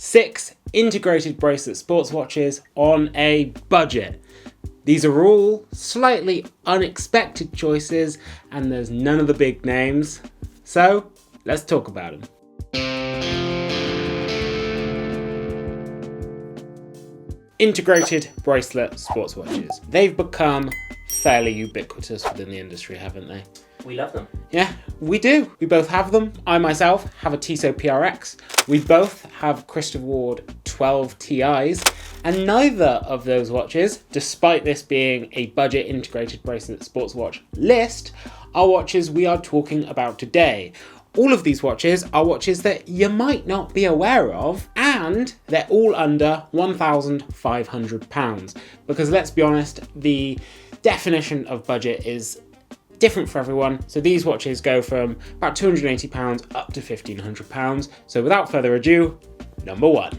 6 integrated bracelet sports watches on a budget. These are all slightly unexpected choices and there's none of the big names. So let's talk about them. Integrated bracelet sports watches. They've become fairly ubiquitous within the industry, haven't they? We love them. Yeah, we do. We both have them. I myself have a Tissot PRX. We both have Christopher Ward 12 TIs. And neither of those watches, despite this being a budget integrated bracelet sports watch list, are watches we are talking about today. All of these watches are watches that you might not be aware of, and they're all under £1,500. Because let's be honest, the definition of budget is different for everyone. So these watches go from about £280 up to £1,500. So without further ado, number 1.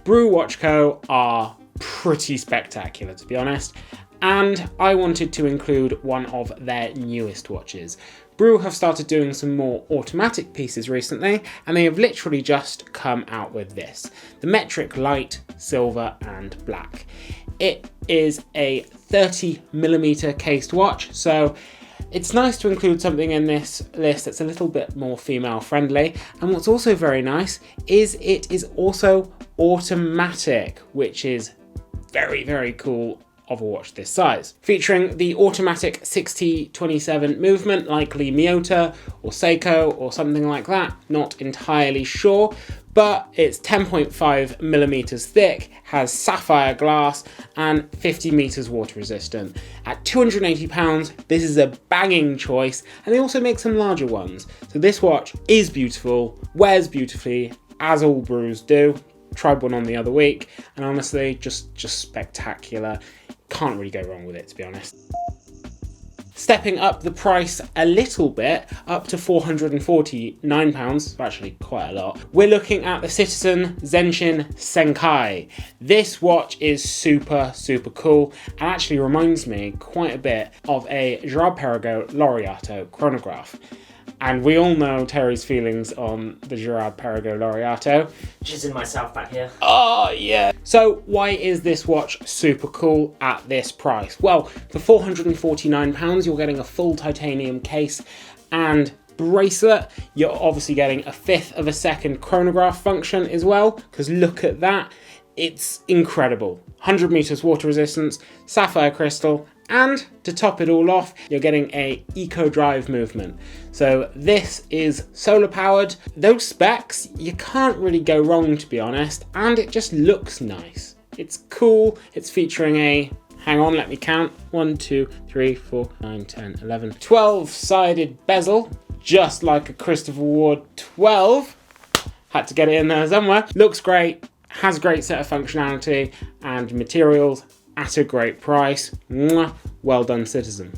Brew Watch Co. are pretty spectacular, to be honest, and I wanted to include one of their newest watches. Brew have started doing some more automatic pieces recently, and they have literally just come out with this. The Metric Light, Silver and Black. It is a 30mm cased watch, so it's nice to include something in this list that's a little bit more female friendly. And what's also very nice is it is also automatic, which is very, very cool of a watch this size. Featuring the automatic 6T27 movement, likely Miyota or Seiko or something like that, not entirely sure, but it's 10.5mm thick, has sapphire glass and 50 meters water resistant. At £280, this is a banging choice, and they also make some larger ones. So this watch is beautiful, wears beautifully, as all Brews do. Tried one on the other week, and honestly, just spectacular. Can't really go wrong with it, to be honest. Stepping up the price a little bit, up to £449, actually quite a lot, we're looking at the Citizen Zenshin Sengai. This watch is super, super cool, and actually reminds me quite a bit of a Girard-Perregaux Laureato chronograph. And we all know Terry's feelings on the Girard-Perregaux Laureato. She's in myself back here. Oh, yeah. So why is this watch super cool at this price? Well, for £449, you're getting a full titanium case and bracelet. You're obviously getting a 1/5 of a second chronograph function as well, because look at that. It's incredible. 100 meters water resistance, sapphire crystal, and to top it all off, you're getting a eco drive movement. So this is solar powered. Those specs, you can't really go wrong, to be honest, and it just looks nice. It's cool. It's featuring a, hang on, let me count, 1, 2, 3, 4, 9, 10, 11, 12-sided bezel, just like a Christopher Ward 12. Had to get it in there somewhere. Looks great, has a great set of functionality and materials, at a great price. Mwah. Well done, Citizen.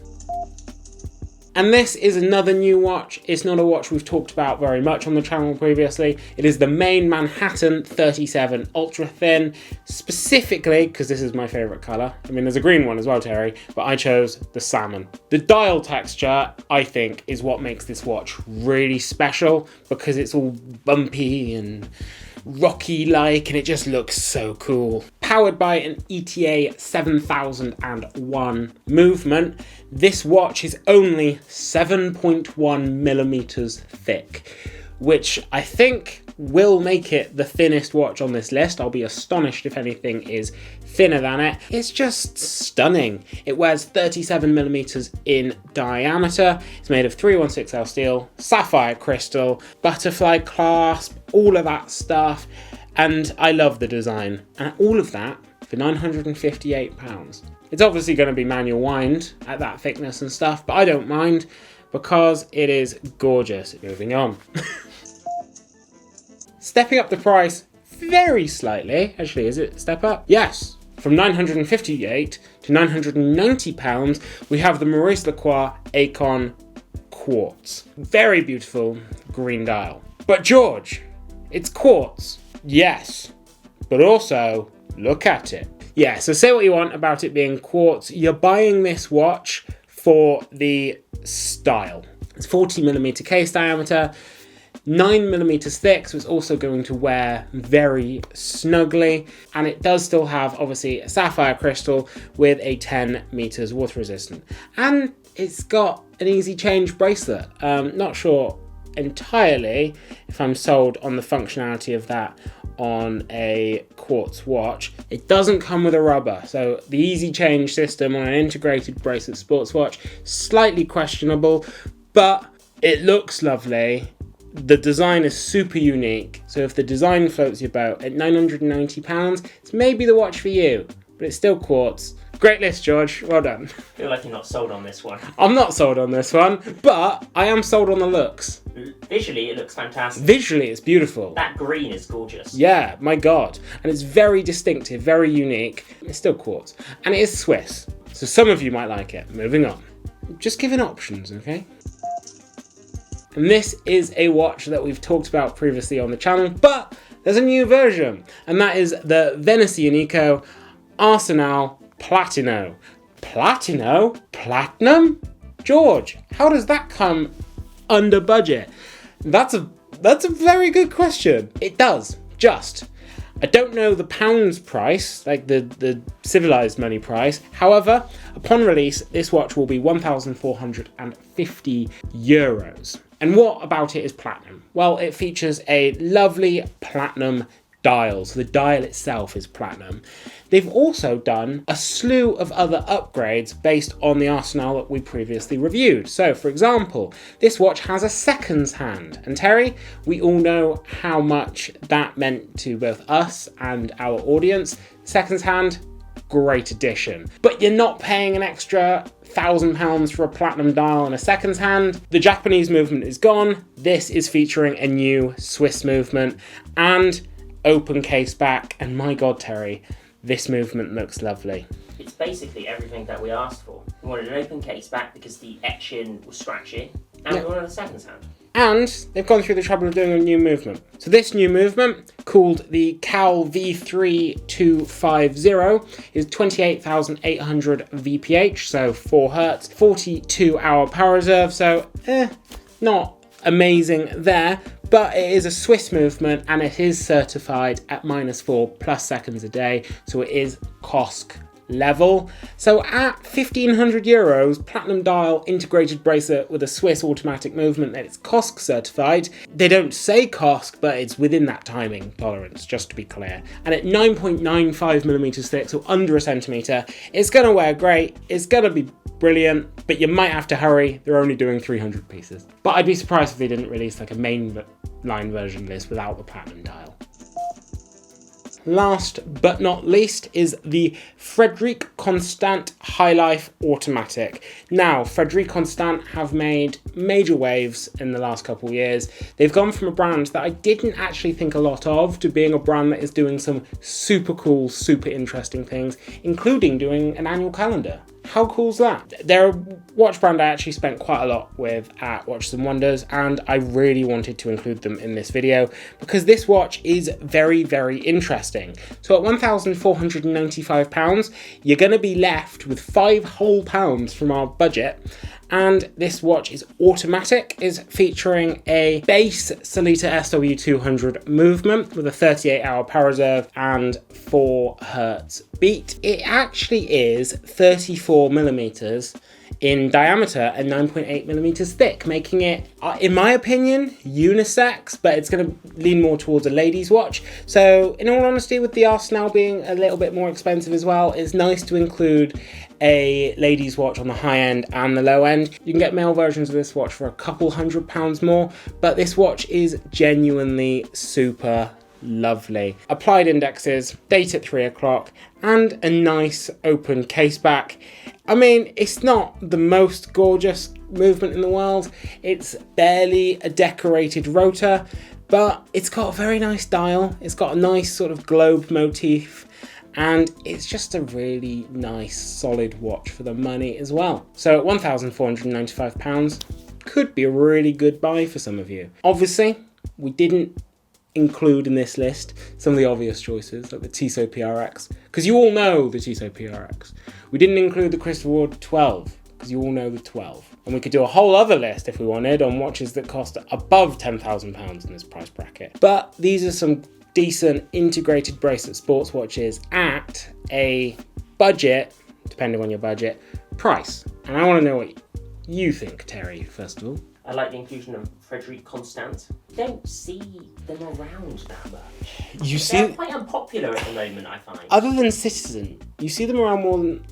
And this is another new watch. It's not a watch we've talked about very much on the channel previously. It is the Maen Manhattan 37 Ultra Thin, specifically because this is my favourite colour. I mean, there's a green one as well, Terry, but I chose the salmon. The dial texture, I think, is what makes this watch really special, because it's all bumpy and rocky-like, and it just looks so cool. Powered by an ETA 7001 movement, this watch is only 7.1mm thick, which I think will make it the thinnest watch on this list. I'll be astonished if anything is thinner than it. It's just stunning. It wears 37mm in diameter. It's made of 316L steel, sapphire crystal, butterfly clasp, all of that stuff. And I love the design. And all of that for £958. It's obviously going to be manual wind at that thickness and stuff, but I don't mind because it is gorgeous. Moving on. Stepping up the price very slightly. Actually, is it a step up? Yes. From £958 to £990, we have the Maurice Lacroix Aikon Quartz. Very beautiful green dial. But George, it's quartz. Yes. But also, look at it. Yeah, so say what you want about it being quartz. You're buying this watch for the style. It's 40mm case diameter. 9mm thick, so it's also going to wear very snugly, and it does still have obviously a sapphire crystal with a 10 meters water resistant, and it's got an easy change bracelet. Not sure entirely if I'm sold on the functionality of that on a Quartz watch. It doesn't come with a rubber, so the easy change system on an integrated bracelet sports watch, slightly questionable, but it looks lovely. The design is super unique, so if the design floats your boat at £990, it's maybe the watch for you, but it's still Quartz. Great list, George. Well done. I feel like you're not sold on this one. I'm not sold on this one, but I am sold on the looks. Visually, it looks fantastic. Visually, it's beautiful. That green is gorgeous. Yeah, my God. And it's very distinctive, very unique. It's still Quartz. And it is Swiss, so some of you might like it. Moving on. Just giving options, okay? And this is a watch that we've talked about previously on the channel, but there's a new version, and that is the Venezianico Arsenale Platino. Platino? Platinum? George, how does that come under budget? That's a very good question. It does, just. I don't know the pounds price, like the civilized money price. However, upon release, this watch will be €1,450. And what about it is platinum? Well, it features a lovely platinum dial, so the dial itself is platinum. They've also done a slew of other upgrades based on the Arsenale that we previously reviewed. So, for example, this watch has a seconds hand. And Terry, we all know how much that meant to both us and our audience. Seconds hand, great addition. But you're not paying an extra £1,000 for a platinum dial and a seconds hand. The Japanese movement is gone. This is featuring a new Swiss movement and open case back. And my God, Terry, this movement looks lovely. It's basically everything that we asked for. We wanted an open case back because the etching was scratchy, and we wanted a seconds hand. And they've gone through the trouble of doing a new movement. So this new movement, called the Cal V3250, is 28,800 VPH, so 4 Hertz, 42-hour power reserve, so not amazing there, but it is a Swiss movement and it is certified at -4+ seconds a day, so it is COSC level. So at €1,500, platinum dial integrated bracelet with a Swiss automatic movement that it's COSC certified. They don't say COSC, but it's within that timing tolerance, just to be clear. And at 9.95mm thick, so under a centimetre, it's going to wear great, it's going to be brilliant, but you might have to hurry. They're only doing 300 pieces. But I'd be surprised if they didn't release like a main line version of this without the platinum dial. Last but not least is the Frederique Constant Highlife Automatic. Now, Frederique Constant have made major waves in the last couple of years. They've gone from a brand that I didn't actually think a lot of to being a brand that is doing some super cool, super interesting things, including doing an annual calendar. How cool is that? They're a watch brand I actually spent quite a lot with at Watches and Wonders, and I really wanted to include them in this video because this watch is very, very interesting. So at £1,495, you're going to be left with £5 whole from our budget. And this watch is automatic, is featuring a base Sellita SW200 movement with a 38-hour power reserve and 4 Hertz beat. It actually is 34mm in diameter and 9.8mm thick, making it, in my opinion, unisex, but it's going to lean more towards a ladies' watch. So in all honesty, with the Arsenale being a little bit more expensive as well, it's nice to include a ladies' watch on the high end and the low end. You can get male versions of this watch for a couple £100 more, but this watch is genuinely super lovely. Applied indexes, date at 3 o'clock, and a nice open case back. I mean, it's not the most gorgeous movement in the world. It's barely a decorated rotor, but it's got a very nice dial. It's got a nice sort of globe motif, and it's just a really nice, solid watch for the money as well. So at £1,495, could be a really good buy for some of you. Obviously, we didn't include in this list some of the obvious choices like the Tissot PRX, because you all know the Tissot PRX. We didn't include the Crystal Ward 12 because you all know the 12. And we could do a whole other list if we wanted on watches that cost above £10,000 in this price bracket. But these are some decent integrated bracelet sports watches at a budget, depending on your budget, price. And I want to know what you think, Terry, first of all. I like the inclusion of Frederique Constant. Don't see them around that much. They're quite unpopular at the moment, I find. Other than Citizen, you see them around more than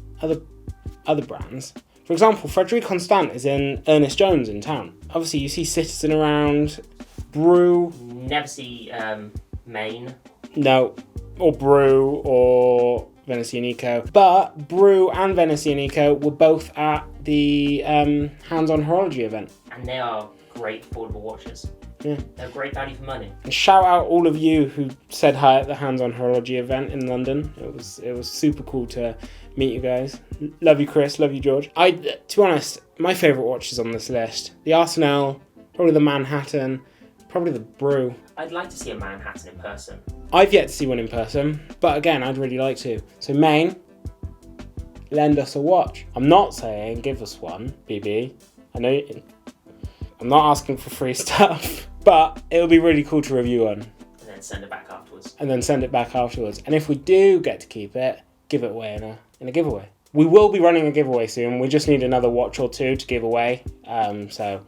other brands. For example, Frederique Constant is in Ernest Jones in town. Obviously, you see Citizen around, Brew. Never see Maen. No, or Brew or Venezianico. But Brew and Venezianico were both at the Hands-On Horology event. And they are great affordable watches. Yeah. They're great value for money. And shout out all of you who said hi at the Hands-On Horology event in London. It was super cool to meet you guys. Love you, Chris. Love you, George. To be honest, my favourite watches on this list: the Arsenale, probably the Manhattan, probably the Brew. I'd like to see a Manhattan in person. I've yet to see one in person, but again, I'd really like to. So Maen, lend us a watch. I'm not saying give us one, BB. I know I'm not asking for free stuff, but it'll be really cool to review one. And then send it back afterwards. And if we do get to keep it, give it away in a giveaway. We will be running a giveaway soon. We just need another watch or two to give away. So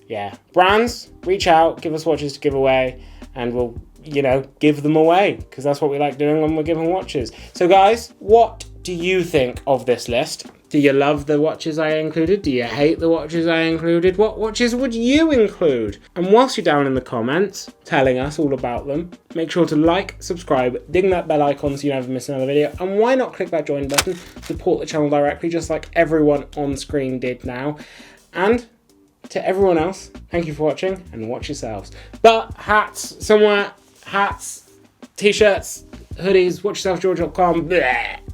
yeah, brands, reach out, give us watches to give away, and we'll, give them away, because that's what we like doing when we're giving watches. So guys, what do you think of this list? Do you love the watches I included? Do you hate the watches I included? What watches would you include? And whilst you're down in the comments telling us all about them, make sure to like, subscribe, ding that bell icon so you never miss another video, and why not click that join button, support the channel directly just like everyone on screen did now. And to everyone else, thank you for watching, and watch yourselves. But hats somewhere, t-shirts, hoodies, watchyourselfgeorge.com.